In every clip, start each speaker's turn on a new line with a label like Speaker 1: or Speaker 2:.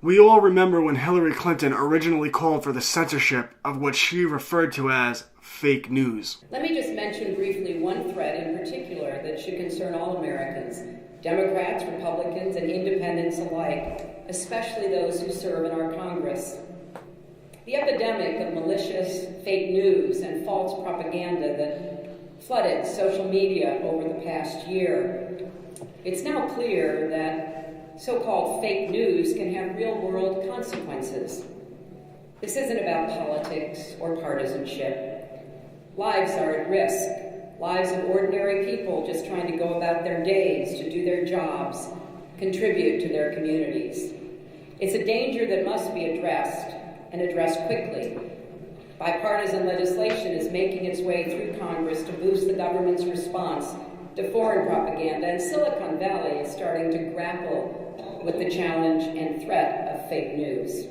Speaker 1: We all remember when Hillary Clinton originally called for the censorship of what she referred to as fake news.
Speaker 2: Let me just mention briefly one threat in particular that should concern all Americans, Democrats, Republicans, and independents alike, especially those who serve in our Congress. The epidemic of malicious fake news and false propaganda that flooded social media over the past year. It's now clear that so-called fake news can have real-world consequences. This isn't about politics or partisanship. Lives are at risk. Lives of ordinary people just trying to go about their days, to do their jobs, contribute to their communities. It's a danger that must be addressed, and addressed quickly. Bipartisan legislation is making its way through Congress to boost the government's response to foreign propaganda, and Silicon Valley is starting to grapple with the challenge and threat of fake news.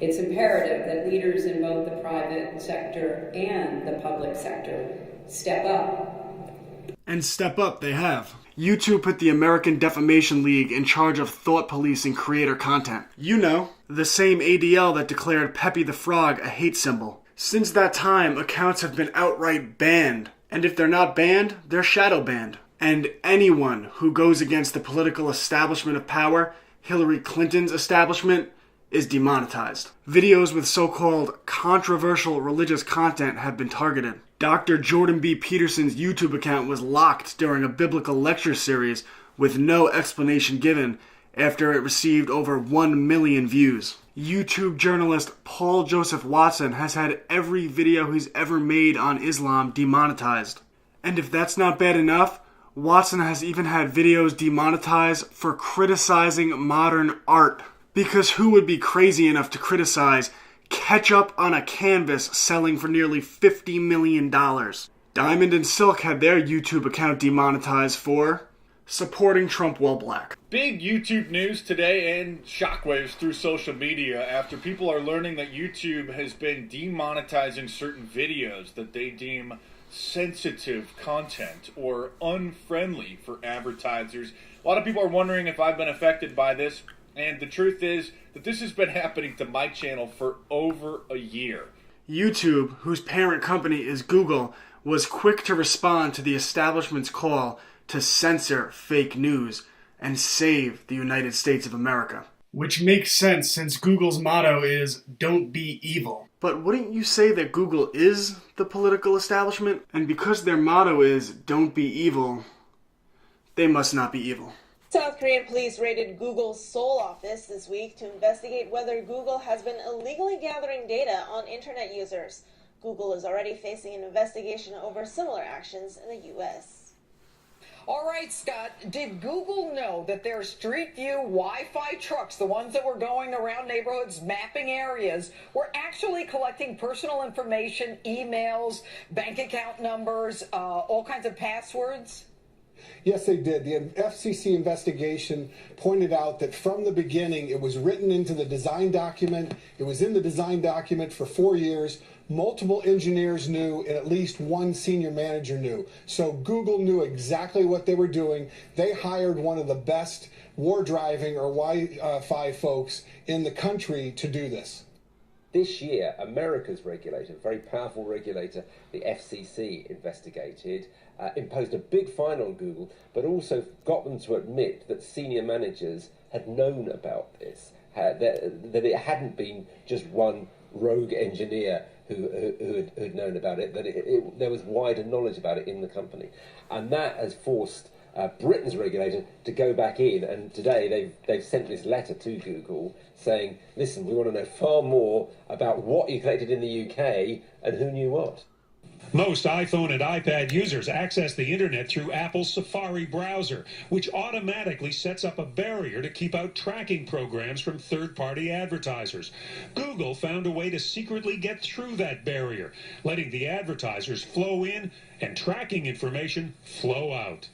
Speaker 2: It's imperative that leaders in both the private sector and the public sector step up.
Speaker 1: And step up they have. YouTube put the American Defamation League in charge of thought policing creator content. You know, the same ADL that declared Pepe the Frog a hate symbol. Since that time, accounts have been outright banned. And if they're not banned, they're shadow banned. And anyone who goes against the political establishment of power, Hillary Clinton's establishment, is demonetized. Videos with so-called controversial religious content have been targeted. Dr. Jordan B. Peterson's YouTube account was locked during a biblical lecture series with no explanation given after it received over 1 million views. YouTube journalist Paul Joseph Watson has had every video he's ever made on Islam demonetized. And if that's not bad enough, Watson has even had videos demonetized for criticizing modern art. Because who would be crazy enough to criticize ketchup on a canvas selling for nearly $50 million? Diamond and Silk had their YouTube account demonetized for supporting Trump while black.
Speaker 3: Big YouTube news today and shockwaves through social media after people are learning that YouTube has been demonetizing certain videos that they deem sensitive content or unfriendly for advertisers. A lot of people are wondering if I've been affected by this, and the truth is that this has been happening to my channel for over a year.
Speaker 1: YouTube, whose parent company is Google, was quick to respond to the establishment's call to censor fake news and save the United States of America. Which makes sense since Google's motto is, "Don't be evil." But wouldn't you say that Google is the political establishment? And because their motto is, "Don't be evil," they must not be evil.
Speaker 4: South Korean police raided Google's Seoul office this week to investigate whether Google has been illegally gathering data on internet users. Google is already facing an investigation over similar actions in the U.S.
Speaker 5: All right, Scott, did Google know that their Street View Wi-Fi trucks, the ones that were going around neighborhoods mapping areas, were actually collecting personal information, emails, bank account numbers, all kinds of passwords?
Speaker 6: Yes, they did. The FCC investigation pointed out that from the beginning, it was written into the design document. It was in the design document for 4 years. Multiple engineers knew, and at least one senior manager knew. So Google knew exactly what they were doing. They hired one of the best war driving or Wi-Fi folks in the country to do this.
Speaker 7: This year, America's regulator, very powerful regulator, the FCC, investigated, imposed a big fine on Google, but also got them to admit that senior managers had known about this, that it hadn't been just one rogue engineer who'd known about it, that there was wider knowledge about it in the company. And that has forced Britain's regulator to go back in, and today they've sent this letter to Google saying, listen, we want to know far more about what you collected in the UK and who knew what.
Speaker 8: Most iPhone and iPad users access the internet through Apple's Safari browser, which automatically sets up a barrier to keep out tracking programs from third-party advertisers. Google found a way to secretly get through that barrier, letting the advertisers flow in and tracking information flow out.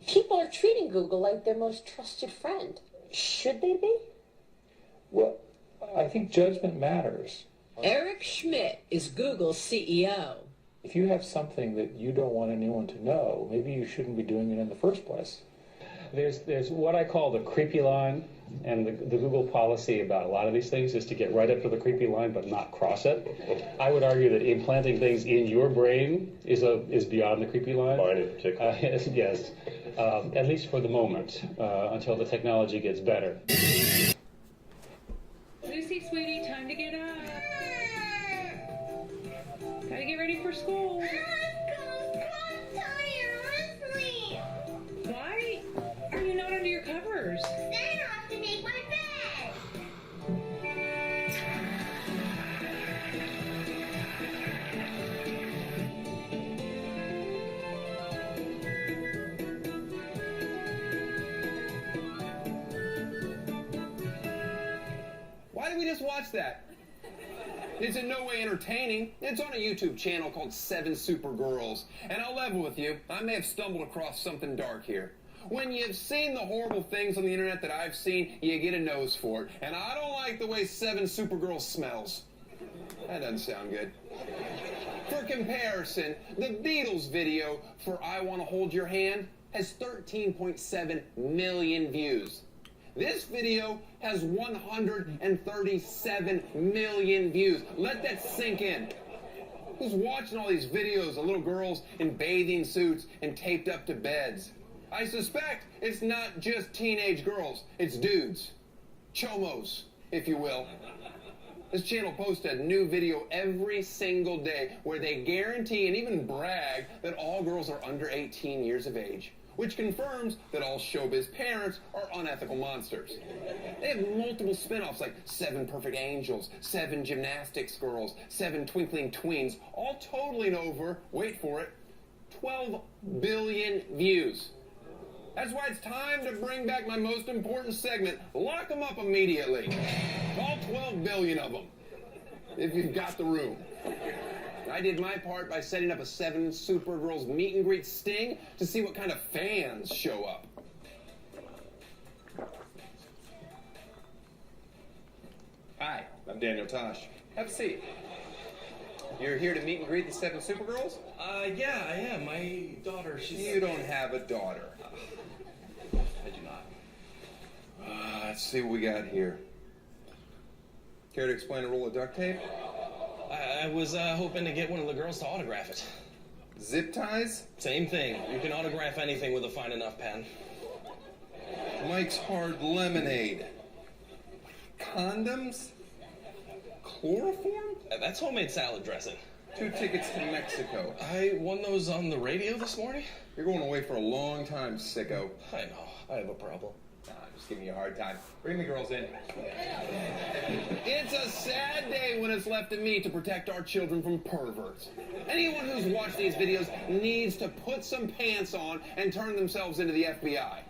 Speaker 9: People are treating Google like their most trusted friend. Should they be?
Speaker 10: Well, I think judgment matters.
Speaker 9: Eric Schmidt is Google's CEO.
Speaker 10: If you have something that you don't want anyone to know, maybe you shouldn't be doing it in the first place. There's what I call the creepy line
Speaker 11: And the Google policy about a lot of these things is to get right up to the creepy line but not cross it. I would argue that implanting things in your brain is beyond the creepy line.
Speaker 12: Mine in particular.
Speaker 11: Yes, at least for the moment, until the technology gets better.
Speaker 13: Lucy, sweetie, time to get up. Gotta get ready for school. Why are you not under your covers?
Speaker 14: Then I have to make my bed.
Speaker 15: Why did we just watch that? It's in no way entertaining. It's on a YouTube channel called 7 Supergirls. And I'll level with you, I may have stumbled across something dark here. When you've seen the horrible things on the internet that I've seen, you get a nose for it. And I don't like the way 7 Supergirls smells. That doesn't sound good. For comparison, the Beatles video for I Wanna Hold Your Hand has 13.7 million views. This video has 137 million views. Let that sink in. Who's watching all these videos of little girls in bathing suits and taped up to beds? I suspect it's not just teenage girls. It's dudes. Chomos, if you will. This channel posts a new video every single day where they guarantee and even brag that all girls are under 18 years of age, which confirms that all showbiz parents are unethical monsters. They have multiple spin-offs like 7 Perfect Angels, 7 Gymnastics Girls, 7 Twinkling Tweens, all totaling over, wait for it, 12 billion views. That's why it's time to bring back my most important segment, Lock them up immediately. All 12 billion of them, if you've got the room. I did my part by setting up a 7 Supergirls meet and greet sting to see what kind of fans show up. Hi, I'm Daniel Tosh. Have a seat. You're here to meet and greet the 7 Supergirls?
Speaker 16: Yeah, I am. My daughter, she's...
Speaker 15: You don't have a daughter.
Speaker 16: I do not.
Speaker 15: Let's see what we got here. Care to explain a roll of duct tape?
Speaker 16: I was hoping to get one of the girls to autograph it.
Speaker 15: Zip ties?
Speaker 16: Same thing. You can autograph anything with a fine enough pen.
Speaker 15: Mike's Hard Lemonade. Condoms? Chloroform?
Speaker 16: That's homemade salad dressing.
Speaker 15: 2 tickets to Mexico.
Speaker 16: I won those on the radio this morning.
Speaker 15: You're going away for a long time, sicko.
Speaker 16: I know. I have a problem.
Speaker 15: Just giving you a hard time. Bring the girls in. It's a sad day when it's left to me to protect our children from perverts. Anyone who's watched these videos needs to put some pants on and turn themselves into the FBI.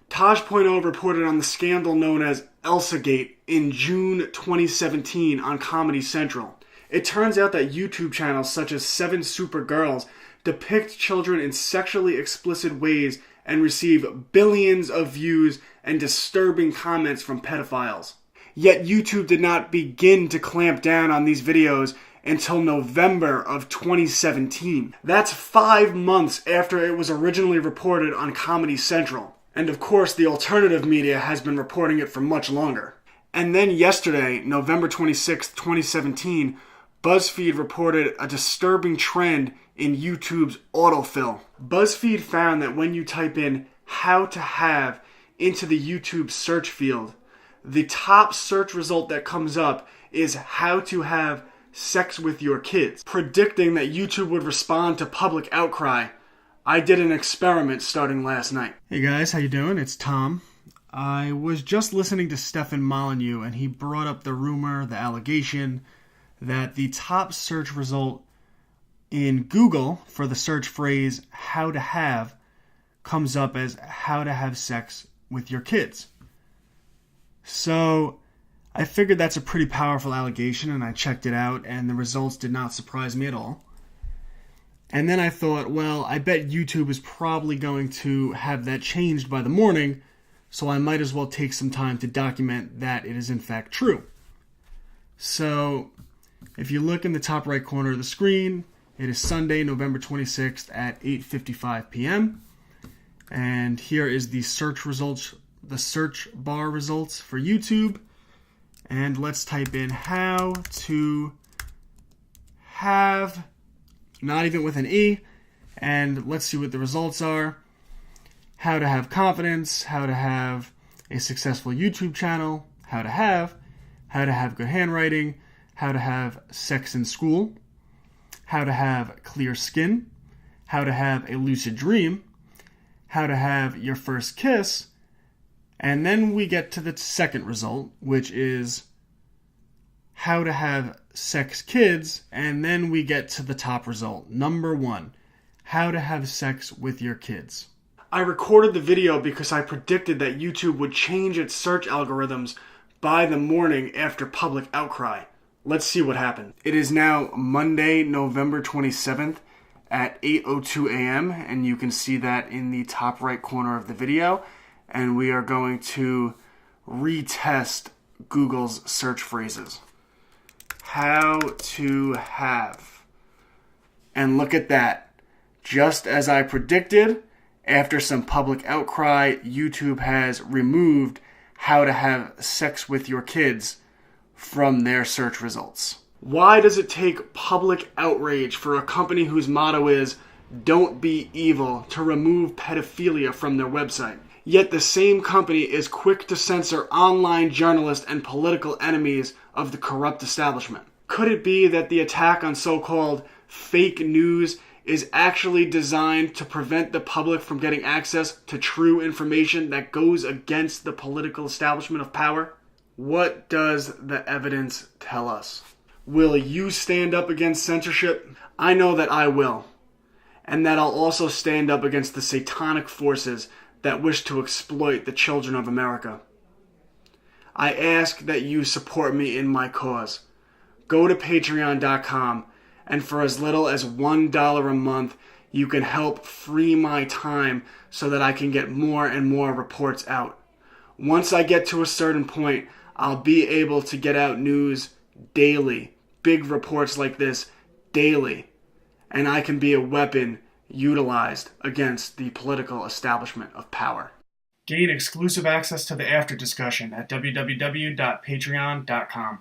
Speaker 1: Tosh.O reported on the scandal known as ElsaGate in June 2017 on Comedy Central. It turns out that YouTube channels such as 7 Supergirls depict children in sexually explicit ways and receive billions of views and disturbing comments from pedophiles. Yet YouTube did not begin to clamp down on these videos until November of 2017. That's 5 months after it was originally reported on Comedy Central. And of course, the alternative media has been reporting it for much longer. And then yesterday, November 26, 2017, BuzzFeed reported a disturbing trend in YouTube's autofill. BuzzFeed found that when you type in "how to have" into the YouTube search field, the top search result that comes up is "how to have sex with your kids," predicting that YouTube would respond to public outcry. I did an experiment starting last night. Hey guys, how you doing? It's Tom. I was just listening to Stefan Molyneux, and he brought up the rumor, the allegation, that the top search result in Google for the search phrase "how to have" comes up as "how to have sex with your kids." So I figured that's a pretty powerful allegation, and I checked it out, and the results did not surprise me at all. And then I thought, well, I bet YouTube is probably going to have that changed by the morning, so I might as well take some time to document that it is in fact true. So if you look in the top right corner of the screen, it is Sunday, November 26th at 8:55 p.m. And here is the search results, the search bar results for YouTube. And let's type in how to have, not even with an E, and let's see what the results are. How to have confidence, how to have a successful YouTube channel, how to have good handwriting, how to have sex in school, how to have clear skin, how to have a lucid dream, how to have your first kiss, and then we get to the second result, which is how to have sex kids, and then we get to the top result, number 1, how to have sex with your kids. I recorded the video because I predicted that YouTube would change its search algorithms by the morning after public outcry. Let's see what happened. It is now Monday, November 27th at 8:02 a.m. and you can see that in the top right corner of the video. And we are going to retest Google's search phrases. How to have. And look at that. Just as I predicted, after some public outcry, YouTube has removed how to have sex with your kids from their search results. Why does it take public outrage for a company whose motto is "Don't be evil" to remove pedophilia from their website? Yet the same company is quick to censor online journalists and political enemies of the corrupt establishment. Could it be that the attack on so-called fake news is actually designed to prevent the public from getting access to true information that goes against the political establishment of power? What does the evidence tell us? Will you stand up against censorship? I know that I will. And that I'll also stand up against the satanic forces that wish to exploit the children of America. I ask that you support me in my cause. Go to patreon.com, and for as little as $1 a month, you can help free my time so that I can get more and more reports out. Once I get to a certain point, I'll be able to get out news daily, big reports like this daily, and I can be a weapon utilized against the political establishment of power. Gain exclusive access to the after discussion at www.patreon.com.